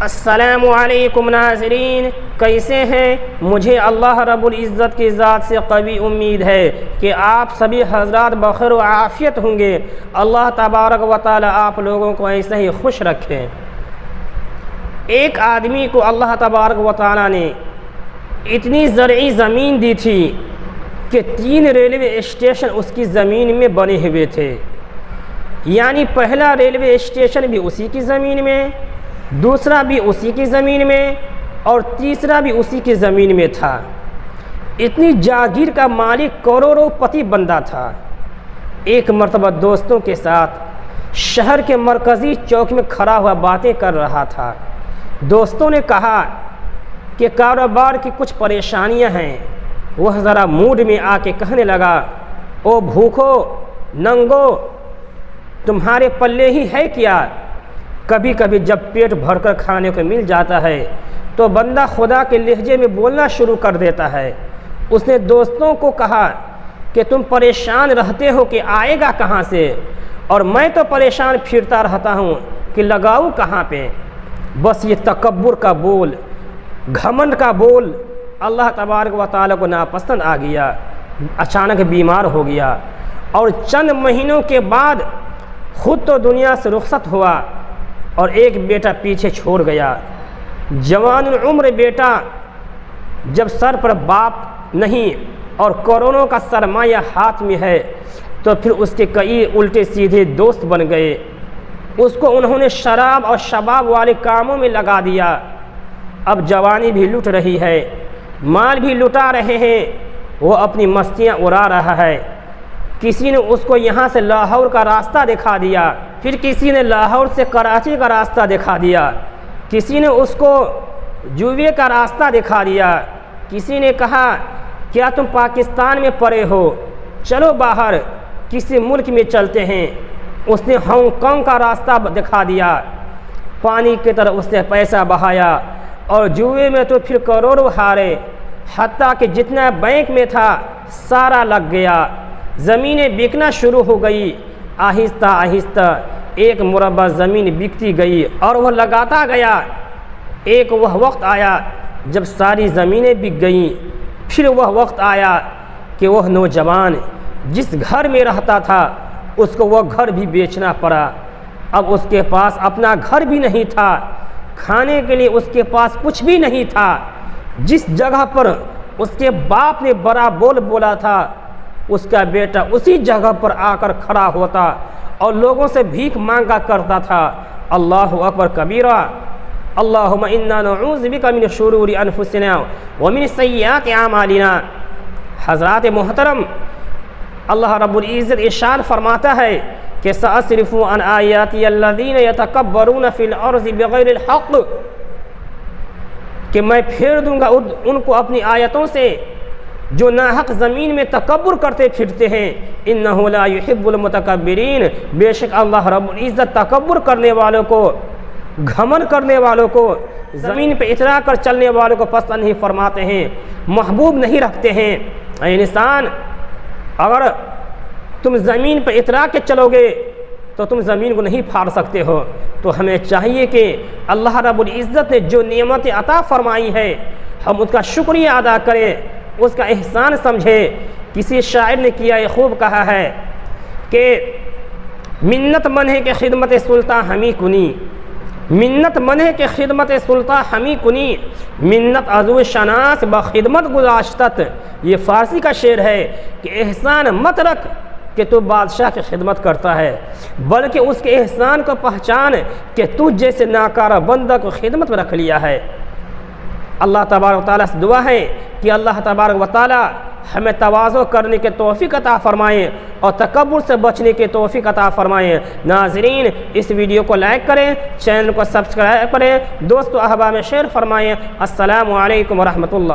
अस्सलामु अलैकुम नाज़रीन, कैसे हैं। मुझे अल्लाह रब्बुल इज़्ज़त की ज़ात से कवी उम्मीद है कि आप सभी हज़रात बख़ैर व आफ़ियत होंगे। अल्लाह तबारक व तआला आप लोगों को ऐसे ही खुश रखें। एक आदमी को अल्लाह तबारक व तआला ने इतनी ज़रई ज़मीन दी थी कि 3 रेलवे स्टेशन उसकी ज़मीन में बने हुए थे। यानी पहला रेलवे स्टेशन भी उसी की ज़मीन में, दूसरा भी उसी की ज़मीन में और तीसरा भी उसी की ज़मीन में था। इतनी जागीर का मालिक करोड़ोंपति बंदा था। एक मर्तबा दोस्तों के साथ शहर के मरकज़ी चौक में खड़ा हुआ बातें कर रहा था। दोस्तों ने कहा कि कारोबार की कुछ परेशानियां हैं। वह ज़रा मूड में आके कहने लगा, ओ भूखो नंगो, तुम्हारे पल्ले ही है क्या। कभी कभी जब पेट भरकर खाने को मिल जाता है तो बंदा खुदा के लहजे में बोलना शुरू कर देता है। उसने दोस्तों को कहा कि तुम परेशान रहते हो कि आएगा कहाँ से, और मैं तो परेशान फिरता रहता हूँ कि लगाऊँ कहाँ पे। बस ये तकब्बुर का बोल, घमंड का बोल अल्लाह तबारक व तआला को नापसंद आ गया। अचानक बीमार हो गया और चंद महीनों के बाद खुद तो दुनिया से रुखसत हुआ और एक बेटा पीछे छोड़ गया। जवान उम्र बेटा, जब सर पर बाप नहीं और करोड़ों का सरमाया हाथ में है तो फिर उसके कई उल्टे सीधे दोस्त बन गए। उसको उन्होंने शराब और शबाब वाले कामों में लगा दिया। अब जवानी भी लुट रही है, माल भी लुटा रहे हैं, वो अपनी मस्तियाँ उड़ा रहा है। किसी ने उसको यहाँ से लाहौर का रास्ता दिखा दिया, फिर किसी ने लाहौर से कराची का रास्ता दिखा दिया, किसी ने उसको जुए का रास्ता दिखा दिया, किसी ने कहा क्या तुम पाकिस्तान में पड़े हो, चलो बाहर किसी मुल्क में चलते हैं। उसने हांगकांग का रास्ता दिखा दिया। पानी की तरह उसने पैसा बहाया और जुए में तो फिर करोड़ों हारे, हत्ता कि जितना बैंक में था सारा लग गया। ज़मीनें बिकना शुरू हो गई। आहिस्ता आहिस्ता एक मुरब्बा ज़मीन बिकती गई और वह लगाता गया। एक वह वक्त आया जब सारी ज़मीनें बिक गईं। फिर वह वक्त आया कि वह नौजवान जिस घर में रहता था उसको वह घर भी बेचना पड़ा। अब उसके पास अपना घर भी नहीं था, खाने के लिए उसके पास कुछ भी नहीं था। जिस जगह पर उसके बाप ने बड़ा बोल बोला था उसका बेटा उसी जगह पर आकर खड़ा होता और लोगों से भीख मांगा करता था। अल्लाहु अकबर कबीरा। अल्लाहुम्मा इन्ना नऊज़ु बिका मिन शुरूरि अनफुसिना व मिन सय्यिआति अमालिना। हज़रात मोहतरम, अल्लाह रब्बुल इज़्ज़त इरशाद फरमाता है कि सअस्रिफ़ु अन आयाति अल्लज़ीना यतकब्बरूना फ़िल अर्ज़ि बिग़ैरिल हक़, कि मैं फेर दूंगा उनको अपनी आयतों से जो नाहक ज़मीन में तकब्बुर करते फिरते हैं। इन्नहु ला युहिब्बुल मुतकब्बिरीन, बेशक अल्लाह रब्बुल इज़्ज़त तकब्बुर करने वालों को, घमंड करने वालों को, ज़मीन पे इतरा कर चलने वालों को पसंद नहीं फरमाते हैं, महबूब नहीं रखते हैं। ऐ इंसान, अगर तुम ज़मीन पर इतरा के चलोगे तो तुम ज़मीन को नहीं फाड़ सकते हो। तो हमें चाहिए कि अल्लाह रब्बुल इज़्ज़त ने जो नेमतें अता फरमाई है हम उसका शुक्रिया अदा करें, उसका एहसान समझे। किसी शायर ने किया ये खूब कहा है कि मिन्नत मन है कि खिदमत सुल्तान हमी कुनी, मिन्नत मन है कि खिदमत सुल्तान हमी कुनी, मिन्नत अज़ू शनास ब खिदमत गुज़ाश्तत। ये फ़ारसी का शेर है कि एहसान मत रख कि तू बादशाह की खिदमत करता है, बल्कि उसके एहसान को पहचान कि तू जैसे नाकारा बंदा को खिदमत में रख लिया है। अल्लाह तबारक व तआला से दुआ है कि अल्लाह तबारक व तआला हमें तवाज़ो करने के तौफ़ीक़ अता फ़रमाएँ और तकब्बुर से बचने के तौफ़ीक़ अता फ़रमाएँ। नाज़रीन, इस वीडियो को लाइक करें, चैनल को सब्सक्राइब करें, दोस्तों अहबाब में शेयर फ़रमाएँ। अस्सलामु अलैकुम व रहमतुल्लाह।